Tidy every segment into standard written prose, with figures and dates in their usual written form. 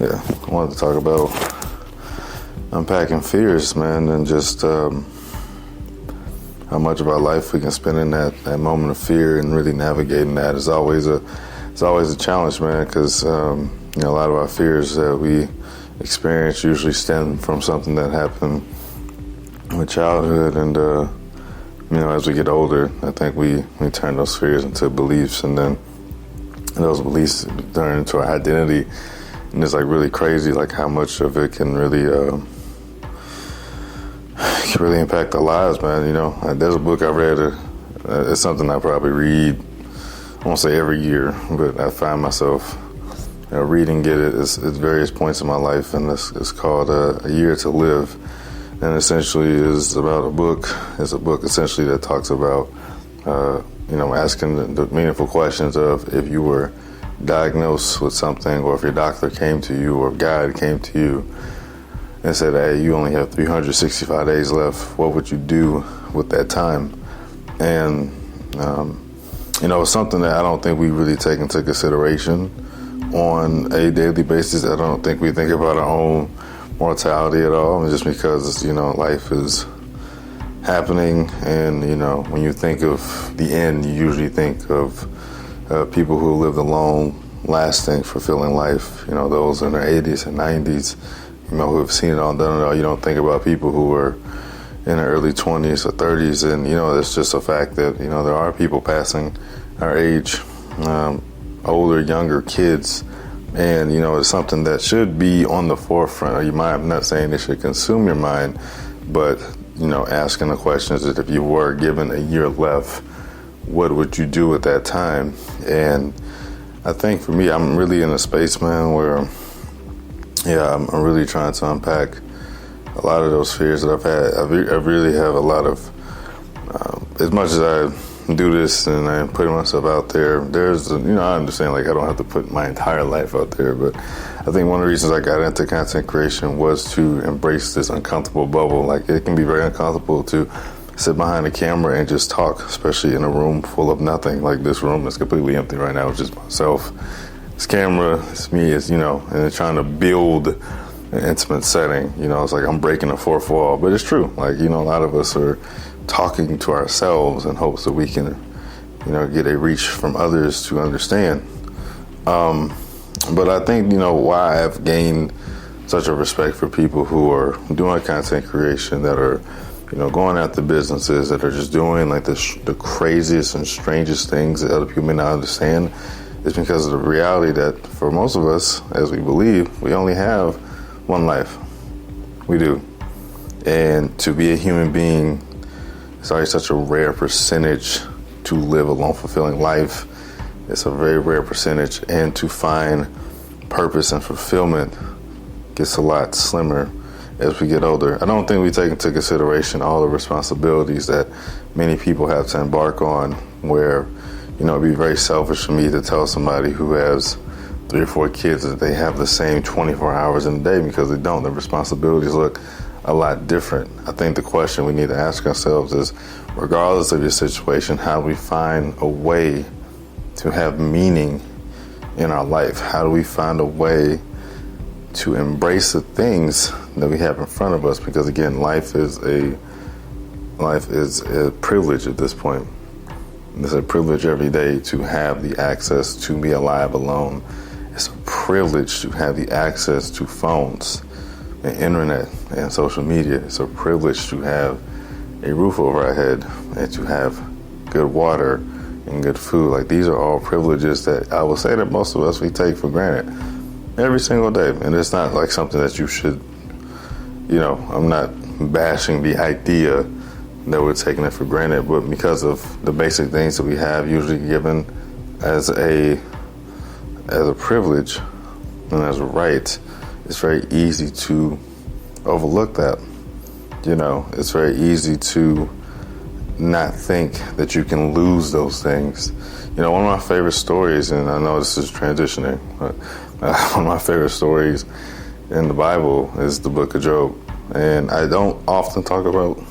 Yeah, I wanted to talk about unpacking fears, man, and just how much of our life we can spend in that moment of fear and really navigating that is always a challenge, man, because a lot of our fears that we experience usually stem from something that happened in childhood, and as we get older, I think we turn those fears into beliefs, and then those beliefs turn into our identity. And it's like really crazy, like how much of it can really impact our lives, man. There's a book I read. It's something I probably read. I won't say every year, but I find myself reading it at various points in my life, and it's called A Year to Live, and essentially is about a book. It's a book essentially that talks about asking the meaningful questions of if you were diagnosed with something, or if your doctor came to you, or if God came to you and said, hey, you only have 365 days left, what would you do with that time? And it's something that I don't think we really take into consideration on a daily basis. I don't think we think about our own mortality at all, just because life is happening, and when you think of the end, you usually think of people who lived a long, lasting, fulfilling life. Those in their 80s and 90s, who have seen it all, done it all. You don't think about people who were in their early 20s or 30s, and it's just a fact that there are people passing our age, older, younger kids, and it's something that should be on the forefront of your mind. I'm not saying it should consume your mind, but asking the questions that if you were given a year left, what would you do at that time? And I think for me, I'm really in a space, man, where I'm really trying to unpack a lot of those fears that I've had. I really have a lot of, as much as I do this and I'm putting myself out there, there's, I understand, like, I don't have to put my entire life out there, but I think one of the reasons I got into content creation was to embrace this uncomfortable bubble. Like, it can be very uncomfortable to sit behind a camera and just talk, especially in a room full of nothing. Like, this room is completely empty right now. It's just myself. This camera, it's me, and trying to build an intimate setting. It's like I'm breaking a fourth wall. But it's true. Like, a lot of us are talking to ourselves in hopes that we can, get a reach from others to understand. But I think, why I've gained such a respect for people who are doing content creation, that are going after businesses, that are just doing like the craziest and strangest things that other people may not understand, is because of the reality that for most of us, as we believe, we only have one life. We do. And to be a human being, it's always such a rare percentage to live a long, fulfilling life. It's a very rare percentage. And to find purpose and fulfillment gets a lot slimmer as we get older. I don't think we take into consideration all the responsibilities that many people have to embark on, where, it'd be very selfish for me to tell somebody who has 3 or 4 kids that they have the same 24 hours in a day, because they don't. The responsibilities look a lot different. I think the question we need to ask ourselves is, regardless of your situation, how do we find a way to have meaning in our life? How do we find a way to embrace the things that we have in front of us? Because again, life is a privilege at this point. It's a privilege every day to have the access to be alive alone. It's a privilege to have the access to phones and internet and social media. It's a privilege to have a roof over our head and to have good water and good food. Like, these are all privileges that I will say that most of us, we take for granted every single day. And it's not like something that you should, I'm not bashing the idea that we're taking it for granted, but because of the basic things that we have usually given as a privilege and as a right, it's very easy to overlook that. It's very easy to not think that you can lose those things. One of my favorite stories, and I know this is transitioning, but one of my favorite stories in the Bible is the book of Job. And I don't often talk about,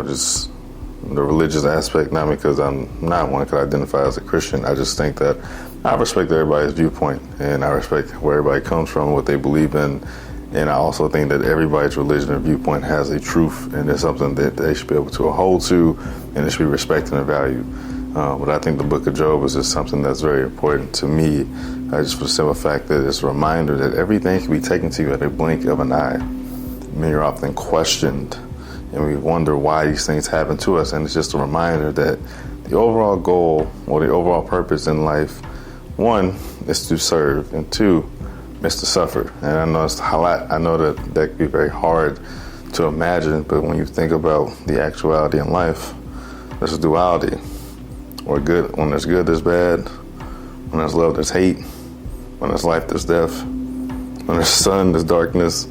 just the religious aspect, not because I'm not one, because I identify as a Christian. I just think that I respect everybody's viewpoint, and I respect where everybody comes from, what they believe in, and I also think that everybody's religion or viewpoint has a truth, and it's something that they should be able to hold to, and it should be respected and valued. But I think the Book of Job is just something that's very important to me, just for the simple fact that it's a reminder that everything can be taken to you at a blink of an eye. Many are often questioned, and we wonder why these things happen to us, and it's just a reminder that the overall goal or the overall purpose in life, one, is to serve, and two, is to suffer. And I know it's a lot. I know that can be very hard to imagine, but when you think about the actuality in life, there's a duality. Or good, when there's good, there's bad. When there's love, there's hate. When there's life, there's death. When there's sun, there's darkness.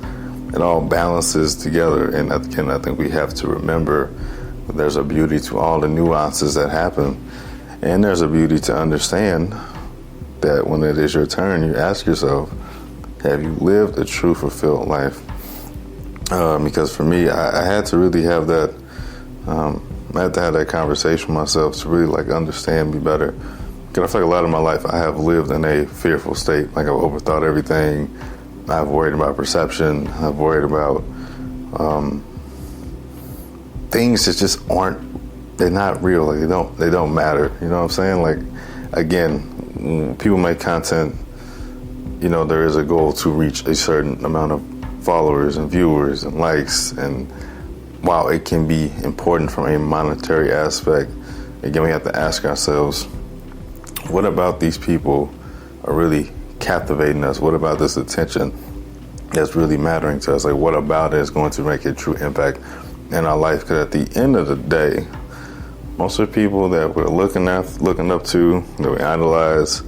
It all balances together. And again, I think we have to remember that there's a beauty to all the nuances that happen. And there's a beauty to understand that when it is your turn, you ask yourself, have you lived a true fulfilled life? Because for me, I had to really have that, I had to have that conversation with myself to really understand me better. Because I feel like a lot of my life I have lived in a fearful state. Like I've overthought everything. I've worried about perception. I've worried about things that just aren't, they're not real. Like they don't matter. You know what I'm saying? Like, again, when people make content, there is a goal to reach a certain amount of followers and viewers and likes, and while it can be important from a monetary aspect, again, we have to ask ourselves, what about these people are really captivating us? What about this attention that's really mattering to us? Like, what about it is going to make a true impact in our life? Because at the end of the day, most of the people that we're looking up to, that we idolize,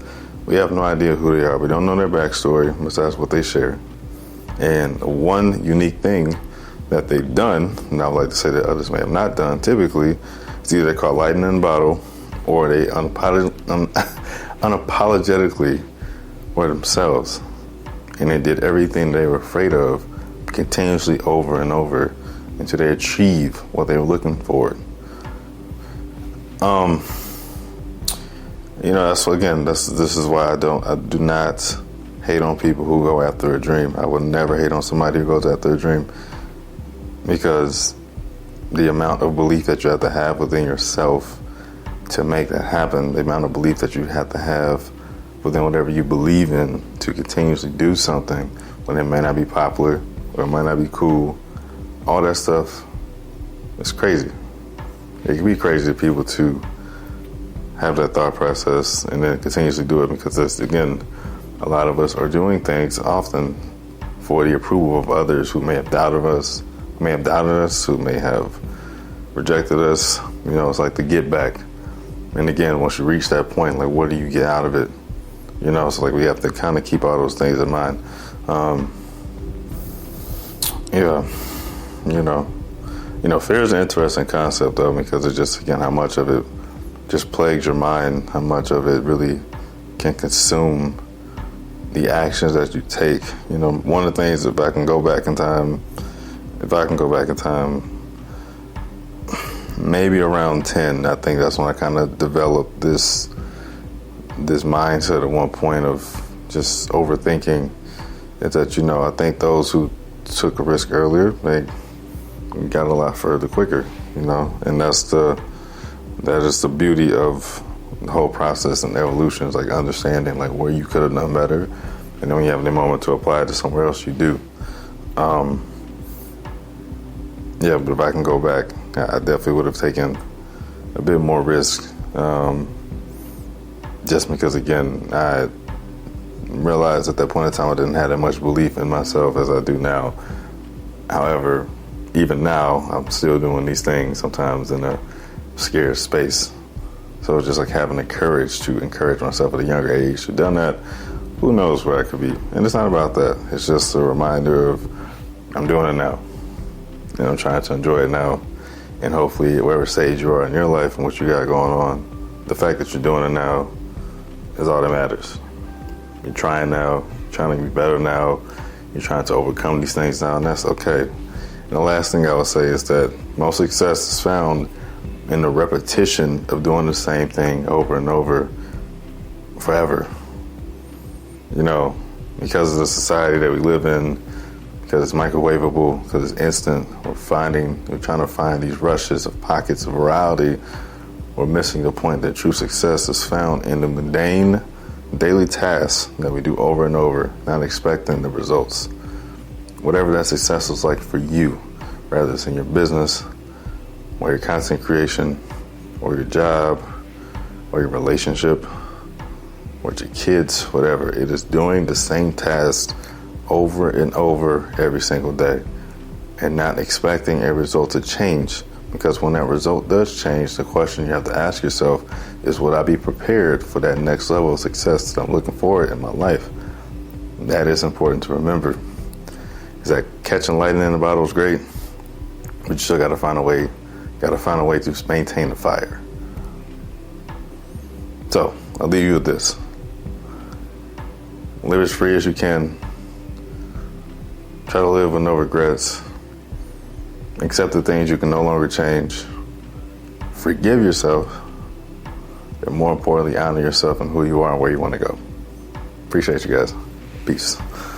we have no idea who they are. We don't know their backstory, besides what they share. And one unique thing that they've done, and I would like to say that others may have not done, typically, it's either they caught lightning in a bottle, or they unapologetically were themselves. And they did everything they were afraid of continuously over and over until they achieve what they were looking for. This is why I do not hate on people who go after a dream. I would never hate on somebody who goes after a dream, because the amount of belief that you have to have within yourself to make that happen, the amount of belief that you have to have within whatever you believe in to continuously do something when it may not be popular or it might not be cool, all that stuff, it's crazy. It can be crazy to people to have that thought process and then continuously do it, because this, again, a lot of us are doing things often for the approval of others who may have doubted us, who may have rejected us. It's like the get back. And again, once you reach that point, like, what do you get out of it? So like we have to kind of keep all those things in mind. Fear is an interesting concept though, because it's just, again, how much of it just plagues your mind, how much of it really can consume the actions that you take. One of the things, if I can go back in time, maybe around 10, I think that's when I kind of developed this mindset at one point of just overthinking. Is that, I think those who took a risk earlier, they got a lot further quicker, and that is the beauty of the whole process and evolution, is like understanding like where you could have done better, and then when you have the moment to apply it to somewhere else, you do. But if I can go back, I definitely would have taken a bit more risk, just because, again, I realized at that point in time I didn't have that much belief in myself as I do now. However, even now, I'm still doing these things sometimes in a scared space. So it's just like having the courage to encourage myself at a younger age. I've done that, who knows where I could be. And it's not about that. It's just a reminder of I'm doing it now. And I'm trying to enjoy it now. And hopefully, wherever stage you are in your life and what you got going on, the fact that you're doing it now is all that matters. You're trying now, trying to be better now, you're trying to overcome these things now, and that's okay. And the last thing I would say is that most success is found in the repetition of doing the same thing over and over forever. You know, because of the society that we live in, because it's microwavable, because it's instant, we're trying to find these rushes of pockets of virality. We're missing the point that true success is found in the mundane daily tasks that we do over and over, not expecting the results. Whatever that success is like for you, whether it's in your business, or your content creation, or your job, or your relationship, or with your kids, whatever. It is doing the same task over and over every single day and not expecting a result to change. Because when that result does change, the question you have to ask yourself is, would I be prepared for that next level of success that I'm looking for in my life? That is important to remember. Is that catching lightning in a bottle is great, but you still got to find a way to maintain the fire. So I'll leave you with this. Live as free as you can. Try to live with no regrets. Accept the things you can no longer change. Forgive yourself. And more importantly, honor yourself and who you are and where you want to go. Appreciate you guys. Peace.